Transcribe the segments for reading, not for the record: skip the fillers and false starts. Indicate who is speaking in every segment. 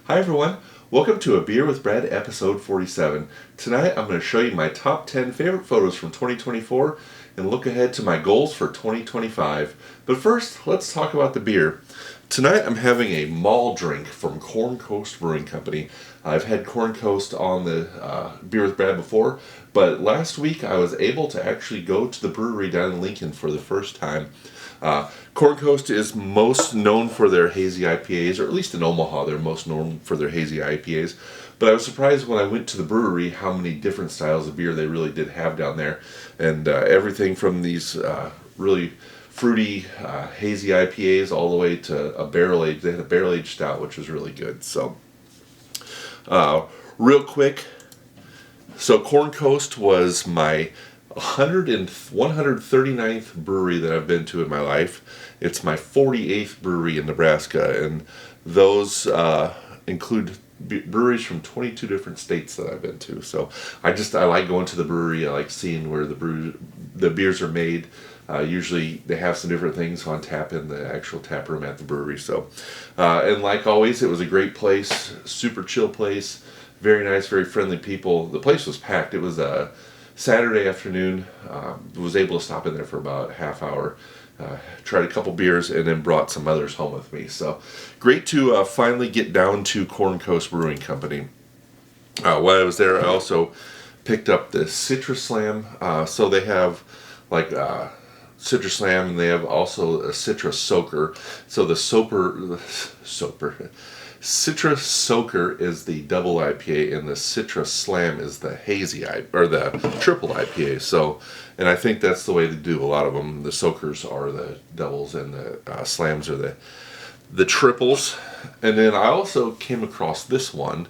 Speaker 1: Hi everyone, welcome to A Beer with Brad episode 47. Tonight I'm going to show you my top 10 favorite photos from 2024 and look ahead to my goals for 2025. But first, let's talk about the beer. Tonight I'm having a malt drink from Corn Coast Brewing Company. I've had Corn Coast on the Beer with Brad before, but last week I was able to actually go to the brewery down in Lincoln for the first time. Corn Coast is most known for their hazy IPAs, or at least in Omaha, they're most known for their hazy IPAs. But I was surprised when I went to the brewery how many different styles of beer they really did have down there, and everything from these really fruity hazy IPAs all the way to a barrel aged. They had a barrel aged stout, which was really good. So, real quick, so Corn Coast was my 139th brewery that I've been to in my life. It's my 48th brewery in Nebraska, and those include breweries from 22 different states that I've been to. So I like going to the brewery. I like seeing where the beers are made. Usually they have some different things on tap in the actual tap room at the brewery. So and like always, it was a great place, super chill place, very nice, very friendly people. The place was packed. It was a Saturday afternoon. Was able to stop in there for about a half hour, tried a couple beers, and then brought some others home with me. So great to finally get down to Corn Coast Brewing Company. While I was there, I also picked up the Citrus Slam. So they have like Citrus Slam, and they have also a Citrus Soaker. So the Citrus Soaker is the double IPA, and the Citrus Slam is the or the triple IPA. So, and I think that's the way to do a lot of them. The Soakers are the doubles, and the Slams are the triples. And then I also came across this one.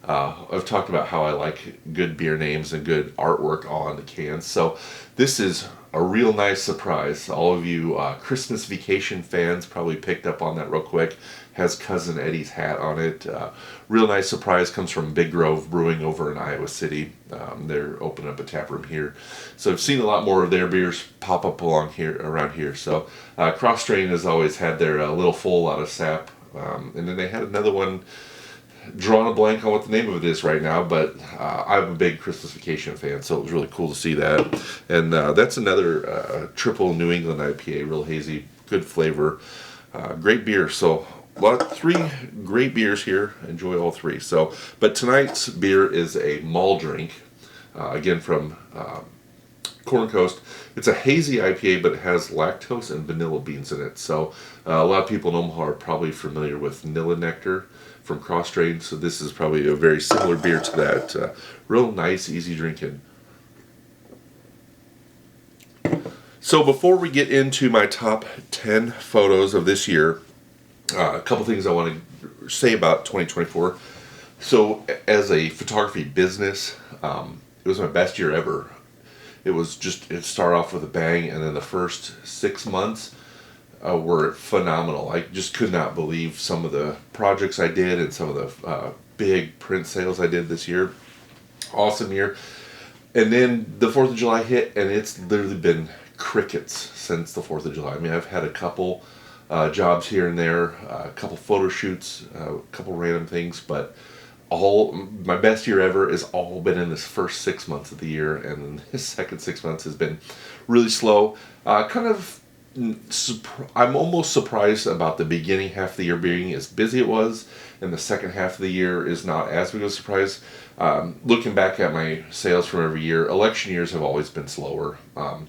Speaker 1: I've talked about how I like good beer names and good artwork on the cans. So this is a real nice surprise. All of you Christmas vacation fans probably picked up on that real quick. Has Cousin Eddie's hat on it. Real nice surprise. Comes from Big Grove Brewing over in Iowa City. They're opening up a tap room here. So I've seen a lot more of their beers pop up around here. So Cross Strain has always had their little full out of sap. And then they had another one, drawing a blank on what the name of it is right now, but I'm a big Christmas vacation fan, so it was really cool to see that. And that's another triple New England IPA, real hazy, good flavor, great beer. So three great beers here. Enjoy all three. So, but tonight's beer is a malt drink, again from Corn Coast. It's a hazy IPA, but it has lactose and vanilla beans in it. So a lot of people in Omaha are probably familiar with Vanilla Nectar from Cross Strain. So this is probably a very similar beer to that. Real nice, easy drinking. So before we get into my top 10 photos of this year, a couple things I want to say about 2024. So as a photography business, it was my best year ever. It started off with a bang, and then the first 6 months were phenomenal. I just could not believe some of the projects I did and some of the big print sales I did this year. Awesome year. And then the 4th of July hit, and it's literally been crickets since the 4th of July. I mean, I've had a couple jobs here and there, a couple photo shoots, a couple random things, but my best year ever has all been in this first 6 months of the year, and this second 6 months has been really slow. I'm almost surprised about the beginning half of the year being as busy it was, and the second half of the year is not as big of a surprise. Looking back at my sales from every year, election years have always been slower.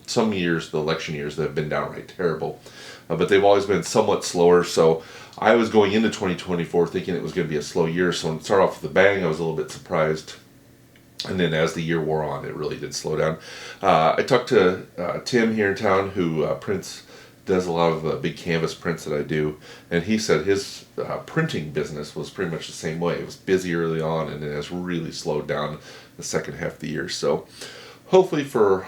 Speaker 1: Some years, the election years, have been downright terrible, but they've always been somewhat slower. So I was going into 2024 thinking it was going to be a slow year. So when it started off with a bang, I was a little bit surprised. And then as the year wore on, it really did slow down. I talked to Tim here in town, who does a lot of big canvas prints that I do, and he said his printing business was pretty much the same way. It was busy early on, and it has really slowed down the second half of the year. So hopefully for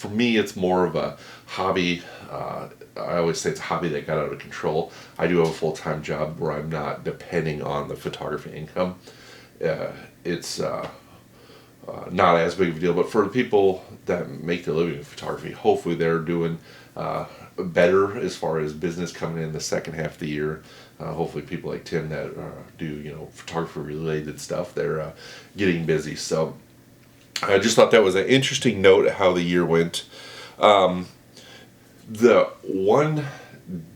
Speaker 1: me, it's more of a hobby. I always say it's a hobby that got out of control. I do have a full-time job where I'm not depending on the photography income. It's not as big of a deal, but for the people that make their living in photography, hopefully they're doing better as far as business coming in the second half of the year hopefully people like Tim that do photography related stuff, they're getting busy. So I just thought that was an interesting note how the year went. The one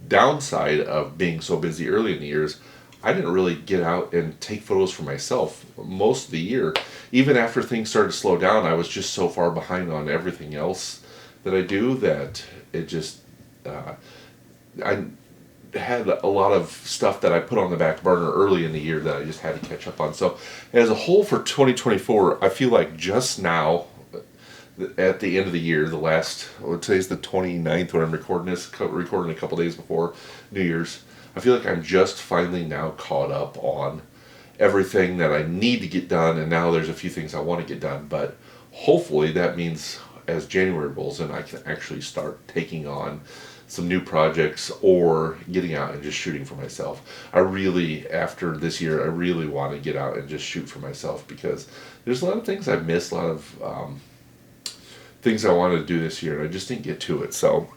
Speaker 1: downside of being so busy early in the years, I didn't really get out and take photos for myself most of the year. Even after things started to slow down, I was just so far behind on everything else that I do that it just, I had a lot of stuff that I put on the back burner early in the year that I just had to catch up on. So as a whole for 2024, I feel like just now, at the end of the year, the last, today's the 29th when I'm recording this, recording a couple days before New Year's, I feel like I'm just finally now caught up on everything that I need to get done, and now there's a few things I want to get done, but hopefully that means as January rolls in, I can actually start taking on some new projects or getting out and just shooting for myself. I really, after this year, I really want to get out and just shoot for myself because there's a lot of things I've missed, a lot of things I wanted to do this year, and I just didn't get to it. So,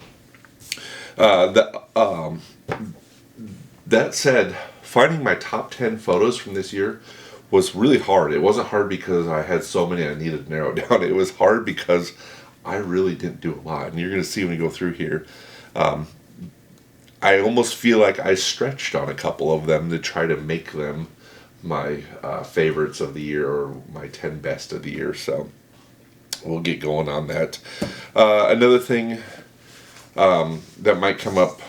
Speaker 1: that said, finding my top 10 photos from this year was really hard. It wasn't hard because I had so many I needed to narrow down. It was hard because I really didn't do a lot. And you're going to see when we go through here, I almost feel like I stretched on a couple of them to try to make them my favorites of the year or my 10 best of the year. So we'll get going on that. Another thing that might come up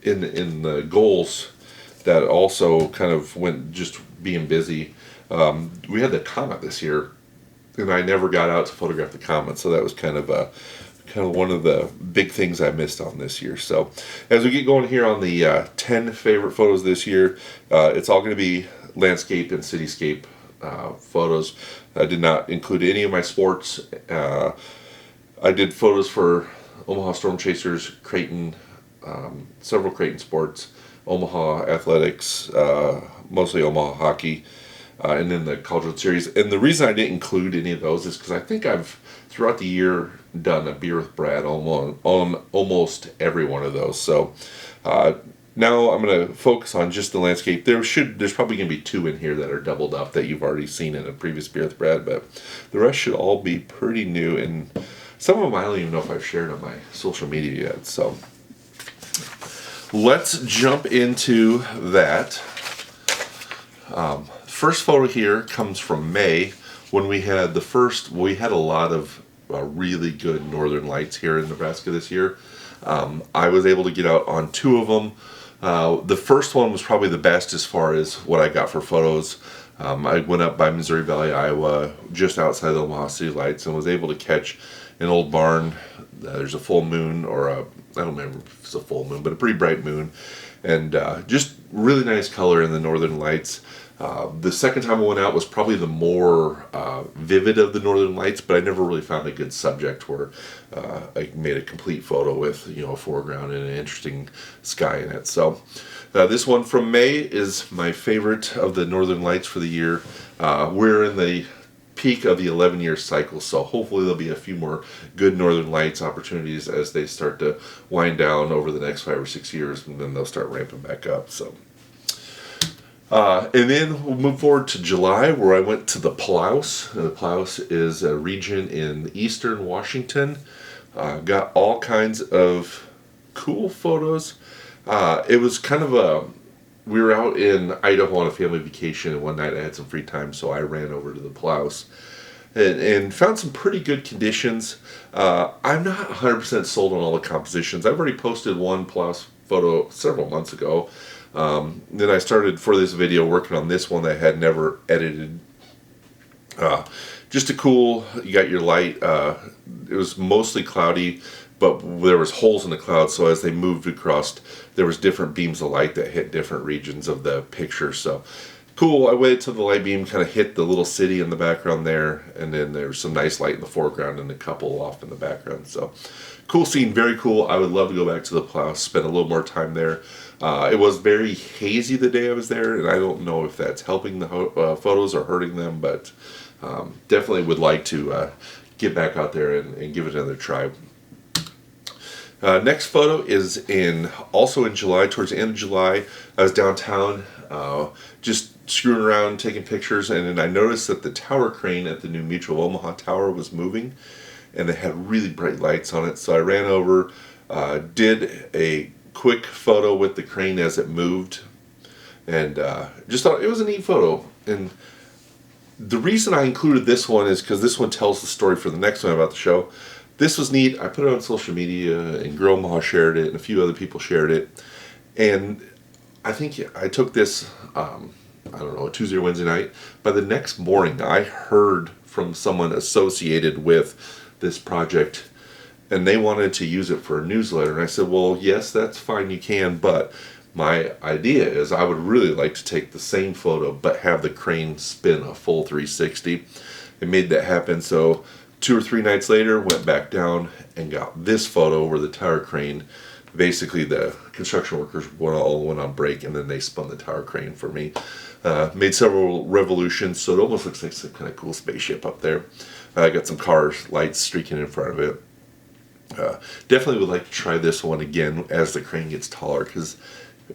Speaker 1: in the goals that also kind of went just being busy. We had the comet this year, and I never got out to photograph the comet, so that was kind of one of the big things I missed on this year. So as we get going here on the 10 favorite photos this year, it's all going to be landscape and cityscape photos. I did not include any of my sports. I did photos for Omaha Storm Chasers, Creighton, several Creighton sports, Omaha athletics, mostly Omaha hockey, and then the College World Series. And the reason I didn't include any of those is because I think I've throughout the year done a beer with Brad on almost every one of those. So now I'm going to focus on just the landscape. There's probably going to be 2 in here that are doubled up that you've already seen in a previous beer with Brad, but the rest should all be pretty new, and some of them I don't even know if I've shared on my social media yet. So let's jump into that. First photo here comes from May when we had a lot of really good northern lights here in Nebraska this year. I was able to get out on 2 of them. The first one was probably the best as far as what I got for photos. I went up by Missouri Valley, Iowa, just outside the Omaha City Lights, and was able to catch an old barn. There's a full moon, or I don't remember if it's a full moon, but a pretty bright moon, and just really nice color in the northern lights. The second time I went out was probably the more vivid of the northern lights, but I never really found a good subject where I made a complete photo with a foreground and an interesting sky in it. So this one from May is my favorite of the northern lights for the year. We're in the peak of the 11-year cycle, so hopefully there'll be a few more good northern lights opportunities as they start to wind down over the next 5 or 6 years, and then they'll start ramping back up. So and then we'll move forward to July, where I went to the Palouse. The Palouse is a region in eastern Washington. Got all kinds of cool photos. It was kind of we were out in Idaho on a family vacation, and one night I had some free time, so I ran over to the Palouse and found some pretty good conditions. I'm not 100% sold on all the compositions. I've already posted one Palouse photo several months ago. Then I started for this video working on this one that I had never edited. Just you got your light. It was mostly cloudy, but there was holes in the clouds, so as they moved across, there was different beams of light that hit different regions of the picture. So cool. I waited till the light beam kind of hit the little city in the background there, and then there was some nice light in the foreground and a couple off in the background. So cool scene, very cool. I would love to go back to the Plow, spend a little more time there. It was very hazy the day I was there, and I don't know if that's helping the photos or hurting them, but definitely would like to get back out there and give it another try. Next photo is also in July, towards the end of July. I was downtown, just screwing around, taking pictures, and then I noticed that the tower crane at the new Mutual Omaha Tower was moving, and it had really bright lights on it. So I ran over, did a quick photo with the crane as it moved, and just thought it was a neat photo. And the reason I included this one is because this one tells the story for the next one about the show. This was neat. I put it on social media, and Girl Omaha shared it, and a few other people shared it. And I think I took this, I don't know, a Tuesday or Wednesday night. By the next morning, I heard from someone associated with this project, and they wanted to use it for a newsletter. And I said, well, yes, that's fine, you can, but my idea is I would really like to take the same photo, but have the crane spin a full 360. It made that happen. So 2 or 3 nights later, went back down and got this photo where the tower crane, basically the construction workers all went on break, and then they spun the tower crane for me. Made several revolutions, so it almost looks like some kind of cool spaceship up there. I got some car lights streaking in front of it. Definitely would like to try this one again as the crane gets taller, because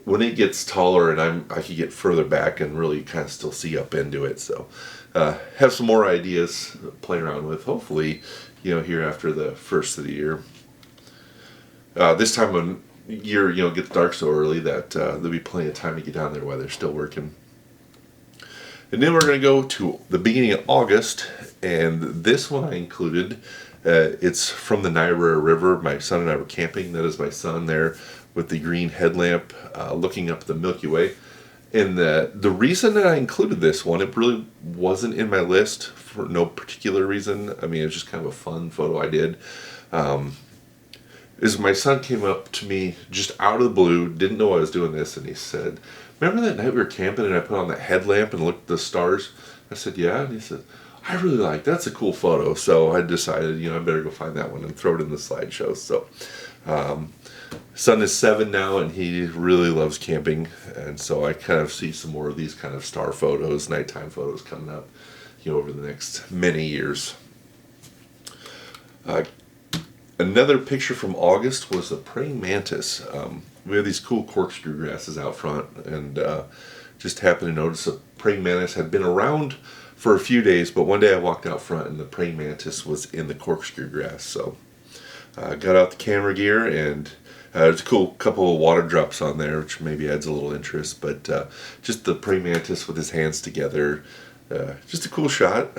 Speaker 1: when it gets taller and I could get further back and really kind of still see up into it. So have some more ideas to play around with, hopefully, here after the first of the year. This time of year, it gets dark so early that there'll be plenty of time to get down there while they're still working. And then we're going to go to the beginning of August, and this one I included. It's from the Niobrara River. My son and I were camping. That is my son there with the green headlamp looking up the Milky Way. And the reason that I included this one, it really wasn't in my list for no particular reason. I mean, it was just kind of a fun photo I did. Is my son came up to me just out of the blue, didn't know I was doing this, and he said, remember that night we were camping and I put on that headlamp and looked at the stars? I said, yeah. And he said, I really like, that's a cool photo. So I decided, I better go find that one and throw it in the slideshow. So son is 7 now, and he really loves camping, and so I kind of see some more of these kind of star photos, nighttime photos coming up, over the next many years. Another picture from August was the praying mantis. We have these cool corkscrew grasses out front, and just happened to notice a praying mantis had been around for a few days, but one day I walked out front and the praying mantis was in the corkscrew grass. So got out the camera gear, and there's a cool couple of water drops on there, which maybe adds a little interest, but just the praying mantis with his hands together, just a cool shot.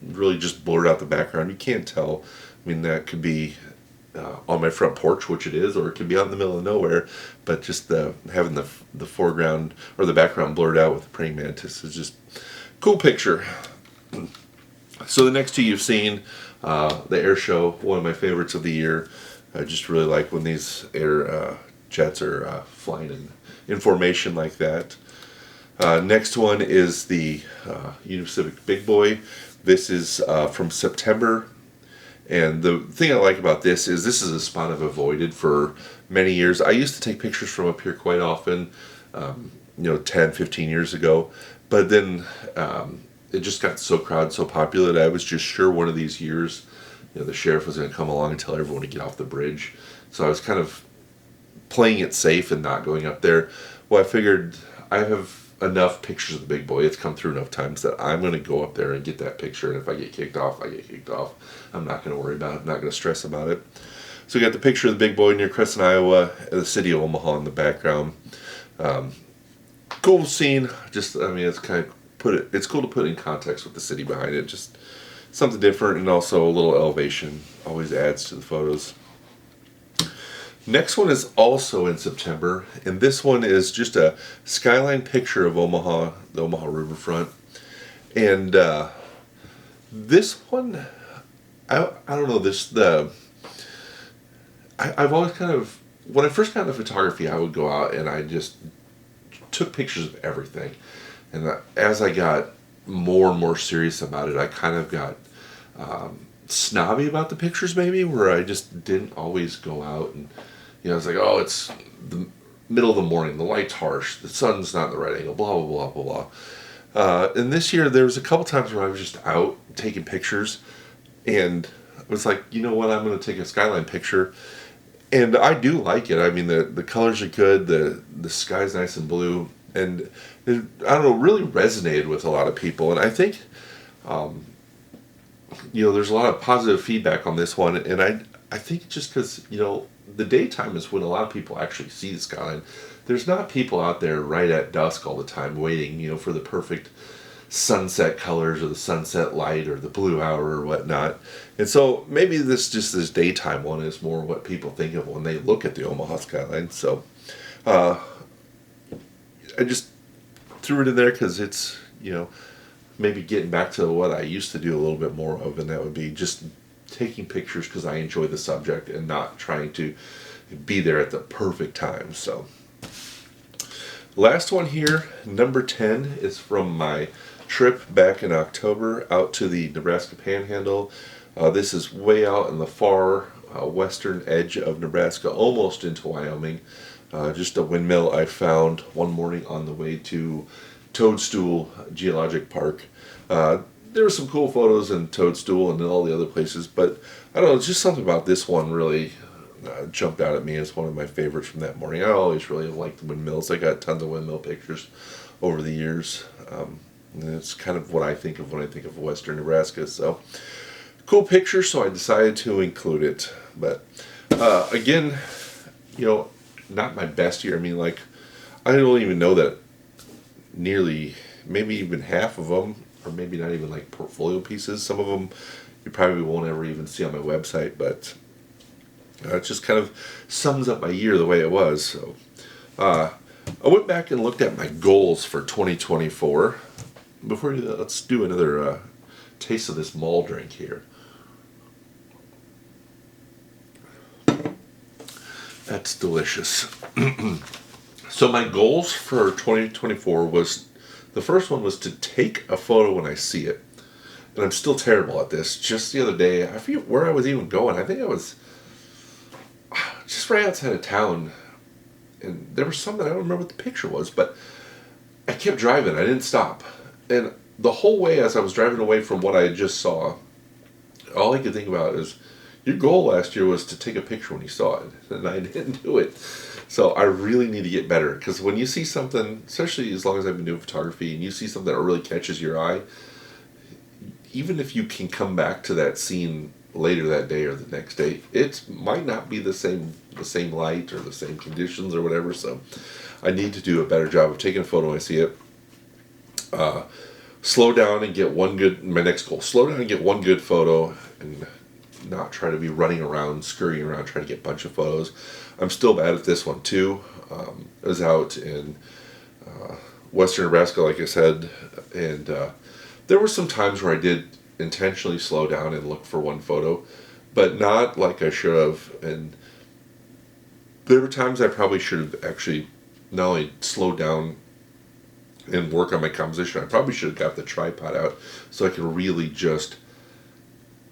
Speaker 1: Really just blurred out the background. You can't tell. I mean, that could be on my front porch, which it is, or it could be out in the middle of nowhere, but just having the foreground or the background blurred out with the praying mantis is just a cool picture. So the next two you've seen, the air show, one of my favorites of the year. I just really like when these air jets are flying in formation like that. Next one is the Union Pacific Big Boy. This is from September. And the thing I like about this is a spot I've avoided for many years. I used to take pictures from up here quite often, 10, 15 years ago. But then it just got so crowded, so popular that I was just sure one of these years, the sheriff was going to come along and tell everyone to get off the bridge. So I was kind of playing it safe and not going up there. Well, I figured I have enough pictures of the Big Boy. It's come through enough times that I'm going to go up there and get that picture. And if I get kicked off, I get kicked off. I'm not going to worry about it. I'm not going to stress about it. So we got the picture of the Big Boy near Crescent, Iowa, and the city of Omaha in the background. Cool scene. Just, it's kind of it's cool to put in context with the city behind it. Just something different, and also a little elevation always adds to the photos. Next one is also in September, and this one is just a skyline picture of Omaha, the Omaha riverfront. And this one, I don't know, I've always kind of, when I first got into photography, I would go out and I just took pictures of everything. And as I got more and more serious about it, I kind of got snobby about the pictures, maybe, where I just didn't always go out and, I was like, oh, it's the middle of the morning, the light's harsh, the sun's not in the right angle, blah, blah, blah, blah, blah. And this year, there was a couple times where I was just out taking pictures, and I was like, you know what, I'm going to take a skyline picture. And I do like it. I mean, the colors are good. The sky's nice and blue, and it, I don't know, really resonated with a lot of people. And I think, there's a lot of positive feedback on this one. And I think just because the daytime is when a lot of people actually see the skyline. There's not people out there right at dusk all the time waiting, for the perfect sunset colors or the sunset light or the blue hour or whatnot. And so maybe this daytime one is more what people think of when they look at the Omaha skyline. So I just threw it in there because it's, maybe getting back to what I used to do a little bit more of, and that would be just taking pictures because I enjoy the subject and not trying to be there at the perfect time. So last one here, number 10, is from my trip back in October out to the Nebraska Panhandle. This is way out in the far western edge of Nebraska, almost into Wyoming. Just a windmill I found one morning on the way to Toadstool Geologic Park. There were some cool photos in Toadstool and all the other places, but I don't know, it's just something about this one really jumped out at me as one of my favorites from that morning. I always really liked the windmills. I got tons of windmill pictures over the years. And it's kind of what I think of when I think of western Nebraska. So, cool picture, so I decided to include it. But, again, not my best year. I mean, I don't even know that nearly, maybe even half of them, or maybe not even portfolio pieces. Some of them you probably won't ever even see on my website, but it just kind of sums up my year the way it was. So I went back and looked at my goals for 2024. Before we do that, let's do another taste of this malt drink here. That's delicious. So my goals for 2024 was, the first one was to take a photo when I see it. And I'm still terrible at this. Just the other day, I forget where I was even going. I think I was just right outside of town. And there was something, I don't remember what the picture was, but I kept driving. I didn't stop. And the whole way as I was driving away from what I just saw, all I could think about is, your goal last year was to take a picture when you saw it. And I didn't do it. So I really need to get better. Because when you see something, especially as long as I've been doing photography, and you see something that really catches your eye, even if you can come back to that scene later that day or the next day, it might not be the same light or the same conditions or whatever. So I need to do a better job of taking a photo when I see it. Slow down and get one good, my next goal, slow down and get one good photo and not try to be running around, scurrying around, trying to get a bunch of photos. I'm still bad at this one too. I was out in western Nebraska, like I said, and there were some times where I did intentionally slow down and look for one photo, but not like I should have. And there were times I probably should have actually not only slowed down and work on my composition, I probably should have got the tripod out so I could really just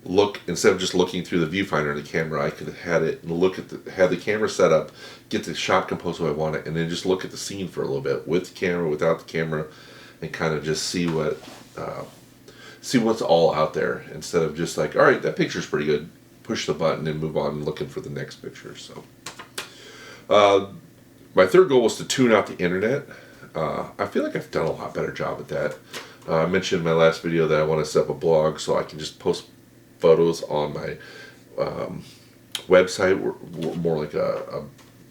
Speaker 1: look, instead of just looking through the viewfinder and the camera, I could have had it and had the camera set up, get the shot composed the way I want it, and then just look at the scene for a little bit with the camera, without the camera, and kind of just see what's all out there, instead of just all right, that picture's pretty good, push the button and move on looking for the next picture. So my third goal was to tune out the internet. I feel like I've done a lot better job at that. I mentioned in my last video that I want to set up a blog so I can just post photos on my website, more like a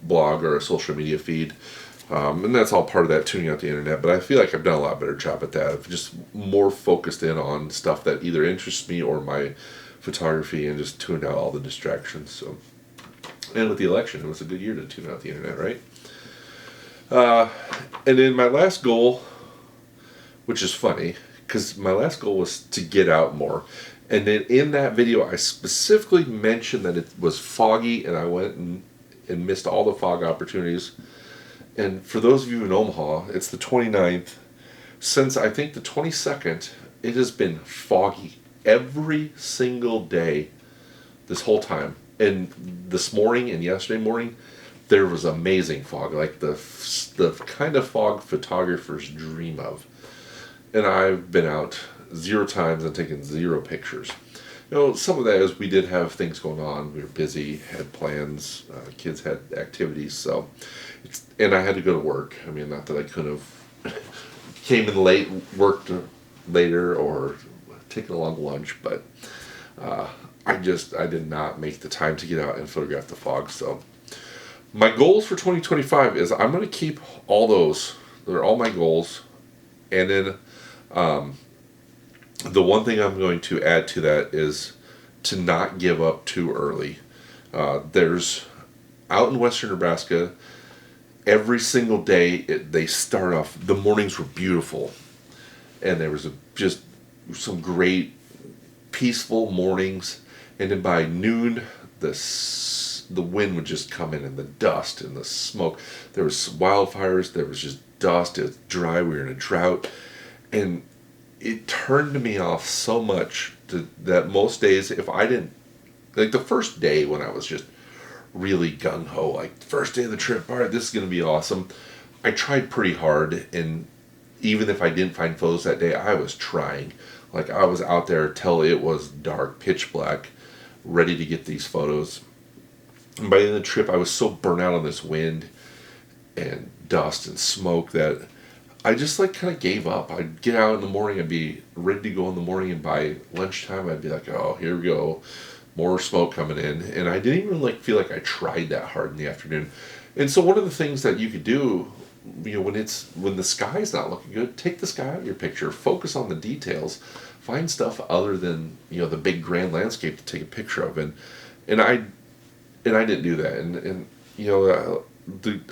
Speaker 1: blog or a social media feed. And that's all part of that tuning out the internet. But I feel like I've done a lot better job at that. I've just more focused in on stuff that either interests me or my photography, and just tuned out all the distractions. So, and with the election, it was a good year to tune out the internet, right? And then my last goal, which is funny, because my last goal was to get out more. And then in that video, I specifically mentioned that it was foggy, and I went and missed all the fog opportunities. And for those of you in Omaha, it's the 29th. Since I think the 22nd, it has been foggy every single day this whole time. And this morning and yesterday morning, there was amazing fog, like the kind of fog photographers dream of. And I've been out 0 times and taken 0 pictures. some of that is we did have things going on. We were busy, had plans, kids had activities, so and I had to go to work. I mean, not that I could have came in late, worked later, or taken a long lunch, but I did not make the time to get out and photograph the fog. So my goals for 2025 is I'm going to keep all those. They're all my goals, and then the one thing I'm going to add to that is to not give up too early. There's out in western Nebraska, every single day they start off. The mornings were beautiful, and there was just some great peaceful mornings, and then by noon the wind would just come in and the dust and the smoke. There was wildfires. There was just dust. It was dry. We were in a drought, and it turned me off so much that most days, if I didn't, like the first day when I was just really gung-ho, like first day of the trip, all right, this is going to be awesome. I tried pretty hard, and even if I didn't find photos that day, I was trying. Like I was out there till it was dark, pitch black, ready to get these photos. And by the end of the trip, I was so burnt out on this wind and dust and smoke that I just like kind of gave up. I'd get out in the morning, I'd be ready to go in the morning, and by lunchtime I'd be like, oh, here we go, more smoke coming in. And I didn't even like feel like I tried that hard in the afternoon. And so one of the things that you could do, when the sky's not looking good, take the sky out of your picture, focus on the details, find stuff other than the big grand landscape to take a picture of. And I didn't do that. And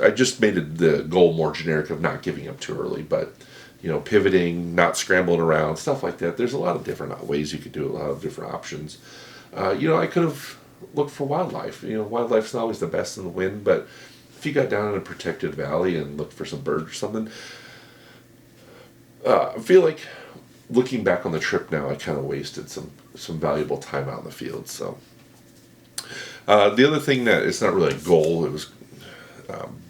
Speaker 1: I just made the goal more generic of not giving up too early, but pivoting, not scrambling around, stuff like that. There's a lot of different ways you could do it, a lot of different options. I could have looked for wildlife. Wildlife's not always the best in the wind, but if you got down in a protected valley and looked for some birds or something, I feel like looking back on the trip now, I kind of wasted some valuable time out in the field. So the other thing that it's not really a goal, it was.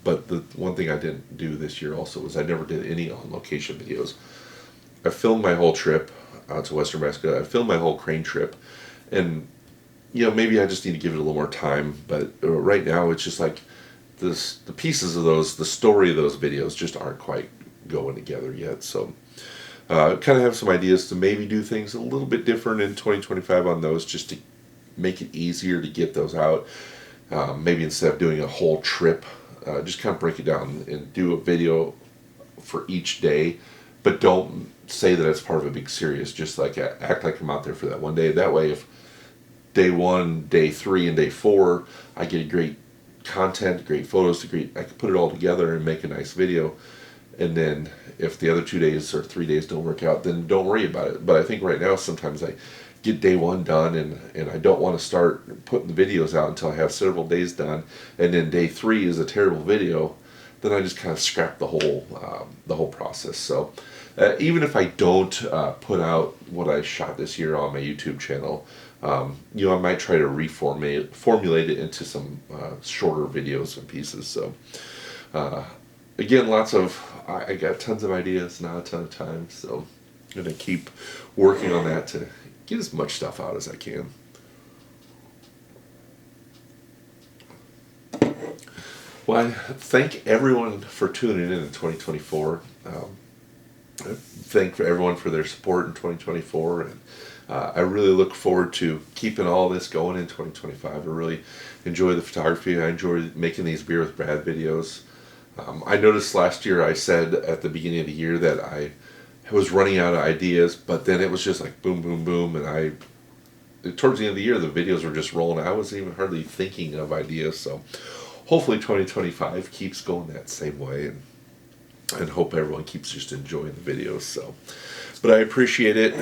Speaker 1: But the one thing I didn't do this year also was I never did any on-location videos. I filmed my whole trip out to Western Nebraska. I filmed my whole crane trip. And, maybe I just need to give it a little more time. But right now it's just like the pieces of the story of those videos just aren't quite going together yet. So I kind of have some ideas to maybe do things a little bit different in 2025 on those, just to make it easier to get those out. Maybe instead of doing a whole trip, just kind of break it down and do a video for each day, but don't say that it's part of a big series. Just like act like I'm out there for that one day. That way, if day 1, day 3, and day 4, I get great content, great photos, I can put it all together and make a nice video. And then if the other 2 days or 3 days don't work out, then don't worry about it. But I think right now sometimes I get day 1 done, and I don't want to start putting the videos out until I have several days done, and then day 3 is a terrible video, then I just kind of scrap the whole process. So even if I don't put out what I shot this year on my YouTube channel, I might try to formulate it into some shorter videos and pieces. So again, I got tons of ideas, not a ton of time, so I'm going to keep working on that to get as much stuff out as I can. Well, I thank everyone for tuning in 2024. I thank everyone for their support in 2024, and I really look forward to keeping all this going in 2025. I really enjoy the photography. I enjoy making these Beer with Brad videos. I noticed last year I said at the beginning of the year that I was running out of ideas, but then it was just like boom, boom, boom, and towards the end of the year, the videos were just rolling. I wasn't even hardly thinking of ideas, so hopefully 2025 keeps going that same way, and hope everyone keeps just enjoying the videos. So, but I appreciate it.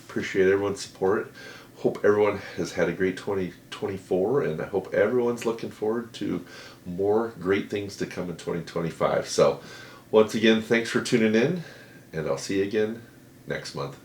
Speaker 1: Appreciate everyone's support. Hope everyone has had a great 2024, and I hope everyone's looking forward to more great things to come in 2025. So, once again, thanks for tuning in, and I'll see you again next month.